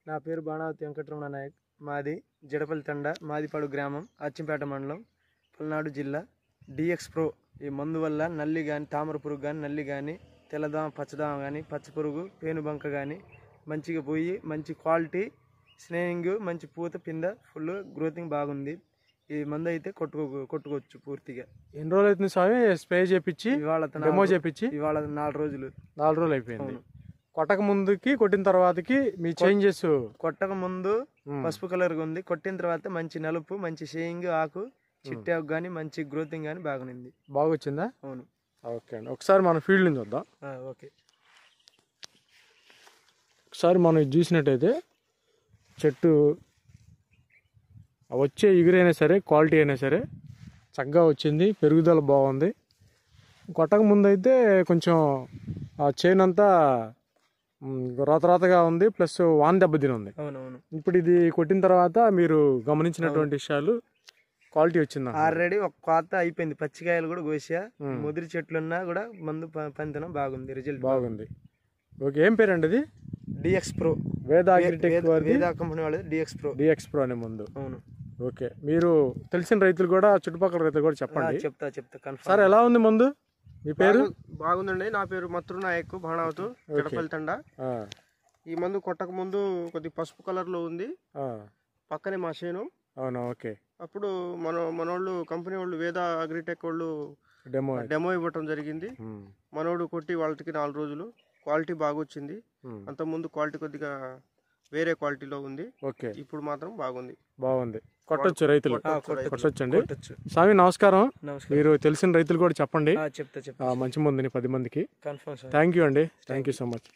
నా పేరు బాణావతి వెంకటరమణ నాయక్. మాది జడపల్లి తండ, మాదిపాడు గ్రామం, అచ్చంపేట మండలం, పల్నాడు జిల్లా. డిఎక్స్ ప్రో ఈ మందు వల్ల నల్లి కానీ, తామర పురుగు కానీ, నల్లి కానీ, తెల్లదామ, పచ్చదామ కానీ, పచ్చ పురుగు, పేనుబంక కానీ మంచిగా పోయి మంచి క్వాలిటీ స్నేహింగ్, మంచి పూత, పింద, ఫుల్ గ్రోతింగ్ బాగుంది. ఈ మందు అయితే కొట్టుకోవచ్చు పూర్తిగా. ఎన్ని రోజులు అవుతుంది స్వామి స్ప్రే చేపించి? డెమో చేపించి ఇవాళ 4 రోజులు. 4 రోజులు అయిపోయింది. కొట్టక ముందుకి కొట్టిన తర్వాతకి మీ చేంజెస్? కొట్టక ముందు పసుపు కలర్గా ఉంది, కొట్టిన తర్వాత మంచి నలుపు, మంచి షేయింగ్, ఆకు చిట్టి ఆకు కానీ మంచి గ్రోతింగ్ కానీ బాగుంది. బాగా వచ్చిందా? అవును. ఓకే అండి, ఒకసారి మన ఫీల్డ్ నుంచి వద్దాం. ఓకే. ఒకసారి మనం ఇది చూసినట్టయితే చెట్టు వచ్చే ఎగురైనా సరే, క్వాలిటీ అయినా సరే చక్కగా వచ్చింది, పెరుగుదల బాగుంది. కొట్టక ముందు అయితే కొంచెం ఆ చేను అంతా రోతగా ఉంది, ప్లస్ వాన దెబ్బతిని ఉంది. అవునవును. ఇప్పుడు ఇది కొట్టిన తర్వాత మీరు గమనించినటువంటి విషయాలు, క్వాలిటీ వచ్చింది. ఆల్రెడీ ఒక కోత అయిపోయింది, పచ్చికాయలు కూడా కోసా, ముదిరి చెట్లున్నా కూడా మందు పంతనం బాగుంది, రిజల్ట్ బాగుంది. ఓకే, ఏం పేరండి అది? DX pro. Veda agritech company వాళ్ళది డిఎక్స్ ప్రో అనే ముందు. అవును. ఓకే, మీరు తెలిసిన రైతులు కూడా, చుట్టుపక్కల రైతులు కూడా చెప్పండి. చెప్తా. సార్ ఎలా ఉంది మందు? మీ పేరు? బాగుందండి. నా పేరు మత్రు నాయక్, బాణావతు, జడపల్లి తండ. ఈ మందు కొట్టక ముందు కొద్ది పసుపు కలర్ లో ఉంది, పక్కనే మా చేను. అవునా? ఓకే. అప్పుడు మనోళ్ళు కంపెనీ వాళ్ళు, వేద అగ్రిటెక్ వాళ్ళు డెమో ఇవ్వటం జరిగింది. మనోడు కొట్టి వాళ్ళకి 4 రోజులు క్వాలిటీ బాగా వచ్చింది. అంత ముందు క్వాలిటీ కొద్దిగా వేరే క్వాలిటీలో ఉంది. ఓకే, ఇప్పుడు మాత్రం బాగుంది. కొట్టొచ్చు రైతులు, కొట్టొచ్చండి. స్వామి నమస్కారం. మీరు తెలిసిన రైతులు కూడా చెప్పండి, చెప్తా మంచి మందుని 10 మందికి. కన్ఫర్మ్. థ్యాంక్ యూ అండి, థ్యాంక్ యూ సో మచ్.